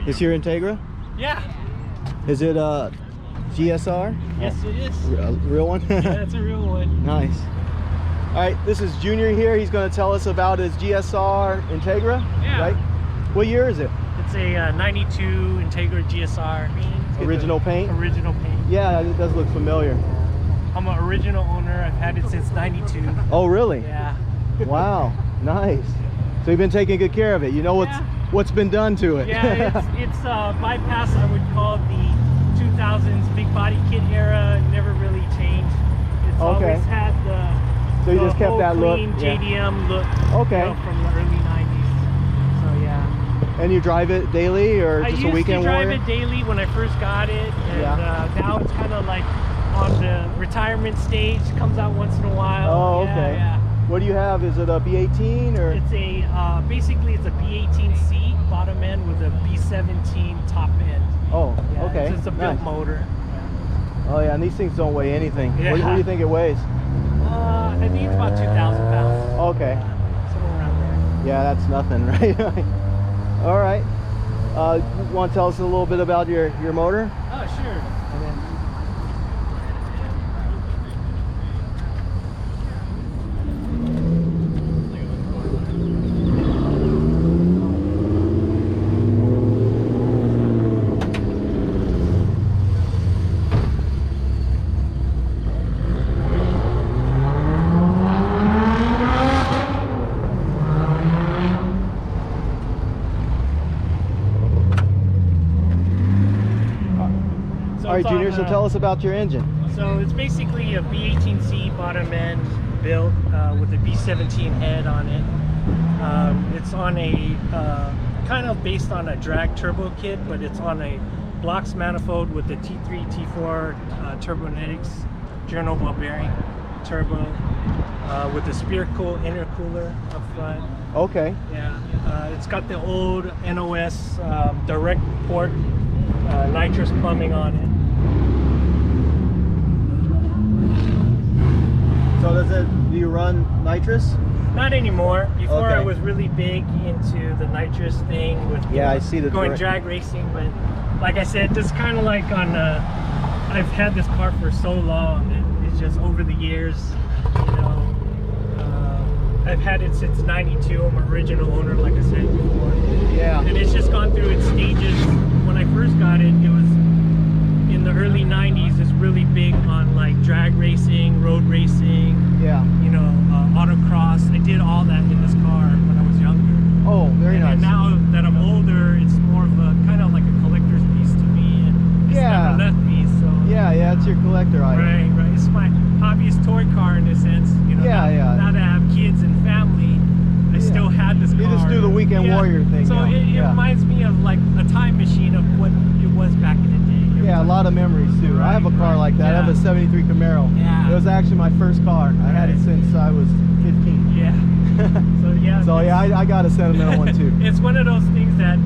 Is your Integra? Yeah. Is it a GSR? Yes, it is. A real one? Yeah, it's a real one. Nice. All right, this is Junior here. He's going to tell us about his GSR Integra. Yeah. Right? What year is it? It's a 92 Integra GSR. Original paint? Original paint. Yeah, it does look familiar. I'm an original owner. I've had it since 92. Oh, really? Yeah. Wow, nice. So you've been taking good care of it. You know what's been done to it. Yeah, it's bypass, I would call the 2000s big body kit era. Never really changed. It's always had the so you just kept that look, JDM look, okay, from the early 90s. So yeah. And you drive it daily or just a weekend warrior? I used to drive it daily when I first got it, and now it's kind of like on the retirement stage. It comes out once in a while. Oh, okay. Yeah. What do you have? Is it a B18 or? It's a basically it's a B18C bottom end with a B17 top end. Oh, yeah, okay. It's a built motor. Oh yeah, and these things don't weigh anything. Yeah. What do you think it weighs? I think it's about 2,000 pounds. Okay. Somewhere around there. Yeah, that's nothing, right? All right. Want to tell us a little bit about your motor? Oh, sure. All right, Junior, so tell us about your engine. So it's basically a B18C bottom end built with a B17 head on it. It's on a kind of based on a drag turbo kit, but it's on a blocks manifold with the T3, T4 Turbonetics journal ball bearing turbo with a spear cool intercooler up front. Okay. Yeah, it's got the old NOS direct port nitrous plumbing on it. So do you run nitrous? Not anymore. Before I was really big into the nitrous thing with I see the going drag racing, but like I said, just kind of like on I've had this car for so long, and it's just over the years, you know, I've had it since 92. I'm an original owner, like I said before. Yeah. And it's just gone through its stages. When I first got it, it was in the early 90s. It's really big on like drag racing, road racing, you know, autocross. I did all that in this car when I was younger. Oh, very nice. And now that I'm older, it's more of a kind of like a collector's piece to me, and it's never left me. So yeah, it's your collector item. Right. It's my hobbyist toy car in a sense. You know, now that I have kids and family, I still had this car. You just do the weekend warrior thing. So it reminds me of like a time machine of what it was back in the day. Yeah, a lot of memories too. I have a car like that. I have a 73 Camaro. Yeah. It was actually my first car. I had it since I was 15. Yeah. So I got a sentimental one too. It's one of those things that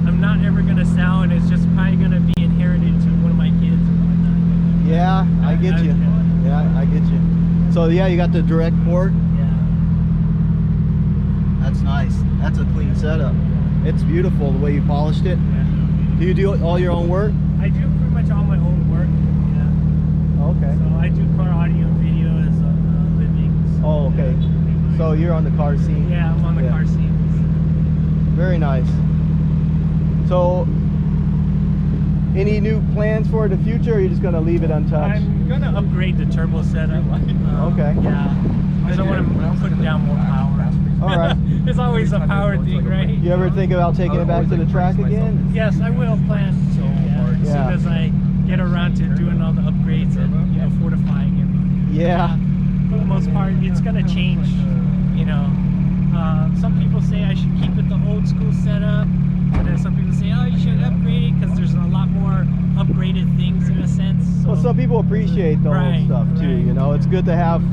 I'm not ever gonna sell, and it's just probably gonna be inherited to one of my kids or whatnot. Yeah, I get you. Yeah, I get you. So yeah, you got the direct port. Yeah. That's nice. That's a clean setup. It's beautiful the way you polished it. Yeah. Do you do all your own work? I do pretty much all my own work. Yeah. Okay. So I do car audio and video as a living. So oh, okay. So you're on the car scene? Yeah, I'm on the car scene. Very nice. So, any new plans for the future, or are you just going to leave it untouched? I'm going to upgrade the turbo setup. Okay. Yeah. Because I want to put down more power. All right. It's always a power thing, right? You ever think about taking it back to the track again? Yes, I will plan to. As soon as I get around to doing all the upgrades and, you know, fortifying everything. Yeah. For the most part, it's going to change, you know. Some people say I should keep it the old school setup, and then some people say, oh, you should upgrade it because there's a lot more upgraded things in a sense. So, well, some people appreciate the old stuff too, you know. It's good to have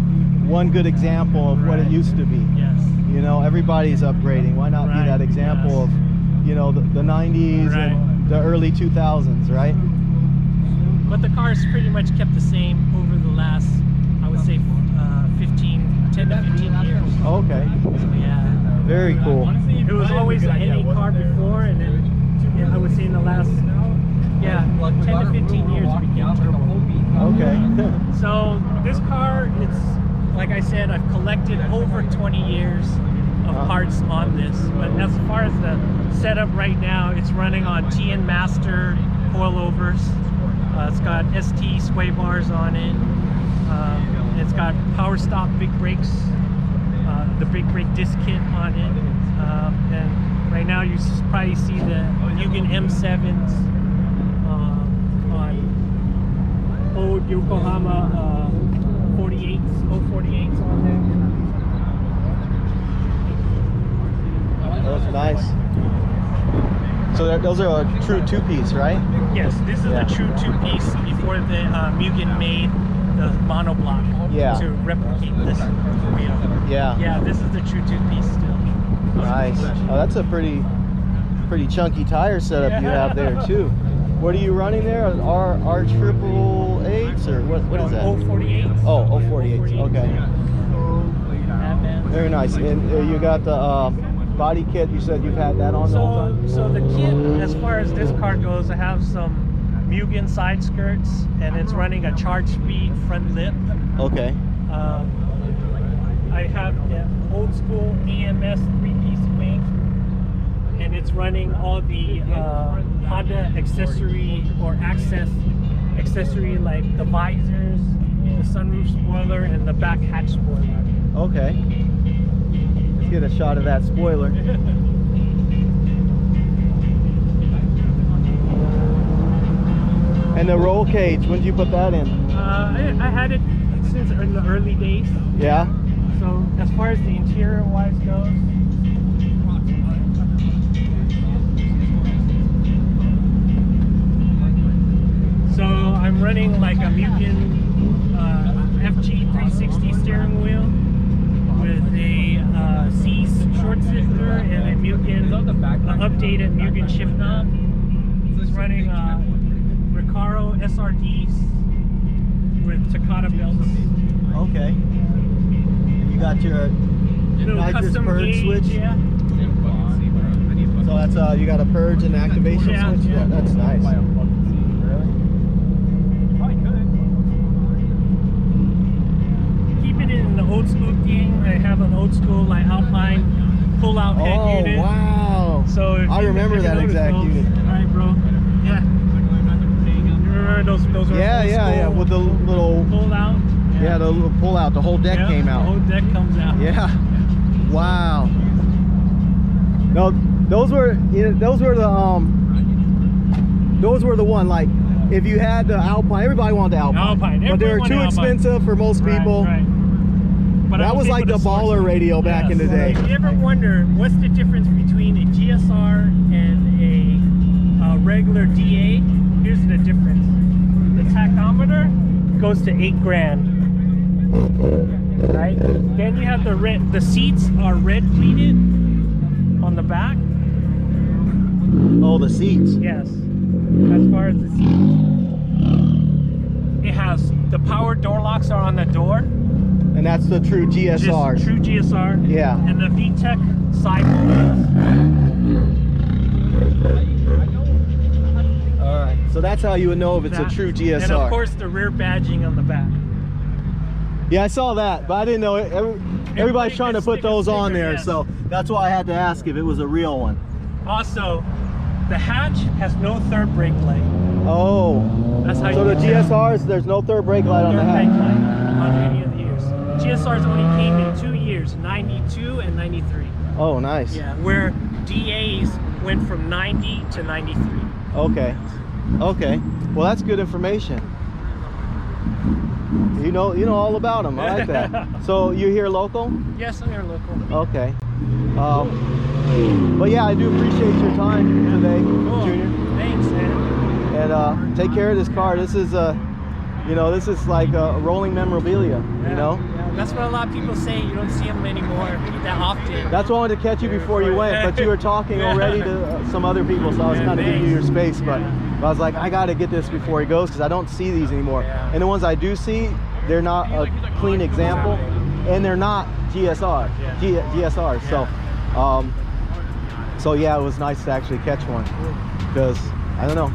one good example of what it used to be. Yes. You know, everybody's upgrading. Why not be that example of, you know, the 90s and the early 2000s, right? But the car's pretty much kept the same over the last, I would say, 10 to 15 years. Okay. So, yeah. Very cool. It was always a NA car before, and then yeah, I would say in the last 10 to 15 years became turbo. Okay. So this car, it's like I said, I've collected over 20 years of parts on this. But as far as the setup right now, it's running on TN Master coilovers. It's got ST sway bars on it. It's got power stop big brakes, the big brake disc kit on it. And right now you probably see the Mugen M7s on old Yokohama 048s on there. That's nice. So those are a true two-piece, right? Yes, this is a true two-piece before the Mugen made the monoblock to replicate this wheel. Yeah, this is the true two-piece still. Nice. Oh, that's a pretty chunky tire setup you have there too. What are you running there? R triple eights or what is that? 048s. Oh, 048s. Okay. Very nice. And you got the body kit. You said you've had that on the whole time? So the kit, as far as this car goes, I have some Mugen side skirts, and it's running a charge speed front lip. Okay. I have old school EMS 3-piece wing, and it's running all the Honda accessory or access accessory, like the visors, the sunroof spoiler, and the back hatch spoiler. Okay. Let's get a shot of that spoiler. And the roll cage, when did you put that in? I had it since in the early days. Yeah? So as far as the interior wise goes, so I'm running like a Mugen FG 360 steering wheel with a C short shifter and a Mugen updated Mugen shift knob. It's running Recaro SRDs with Takata belts. Okay. And you got your nitrous purge switch? Yeah. So that's you got a purge and activation switch? Yeah, that's nice. Really? Keeping it in the old school theme, I have an old school like Alpine pull-out head unit. Oh, wow. So I remember that exact unit. Alright, bro. Yeah. You remember those were Yeah, with the little pull-out? Yeah, the little pull-out. The whole deck came out. The whole deck comes out. Yeah. Wow. No, those were the one, like if you had the Alpine, everybody wanted the Alpine. But they were too expensive for most people. Right. But that was like the baller radio back in the day. If you ever wonder what's the difference between a GSR and a regular DA, here's the difference. The tachometer goes to $8,000. Right? Then you have the seats are red pleated on the back. Oh, the seats. Yes. As far as the seats, it has the power door locks are on the door. And that's the true GSR. Just true GSR. Yeah. And the VTEC side wheels. All right. So that's how you would know if it's a true GSR. And of course the rear badging on the back. Yeah, I saw that, but I didn't know it. Everybody's trying to put those on there, yes. So that's why I had to ask if it was a real one. Also, the hatch has no third brake light. Oh. That's how so you the can tell. GSRs, there's no third brake light on the hatch. Third brake light on any of the years. GSRs only came in 2 years, 92 and 93. Oh, nice. Yeah, where DAs went from 90 to 93. Okay. Okay. Well, that's good information. You know all about them. I like that. So you're here local? Yes, I'm here local. Okay. But yeah, I do appreciate your time today, Cool. Junior. Thanks, man. And take care of this car. This is this is like a rolling memorabilia. Yeah, You know. Yeah, that's what a lot of people say. You don't see them anymore that often. That's why I wanted to catch you before you went, but you were talking already to some other people, so I was kind of giving you your space. But I was like, I got to get this before he goes because I don't see these anymore. Yeah. And the ones I do see, they're not a clean example, and they're not GSRs. Yeah. So yeah, it was nice to actually catch one. because I don't know.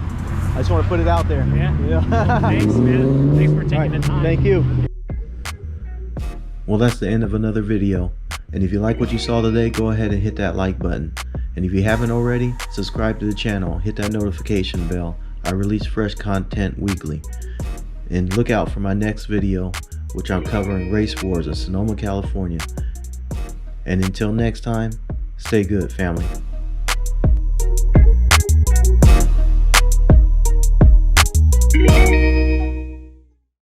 I just want to put it out there. Yeah. Thanks, man. Thanks for taking the time. Thank you. Well, that's the end of another video. And if you like what you saw today, go ahead and hit that like button. And if you haven't already, subscribe to the channel. Hit that notification bell. I release fresh content weekly. And look out for my next video, which I'm covering race wars in Sonoma, California. And until next time, stay good, family.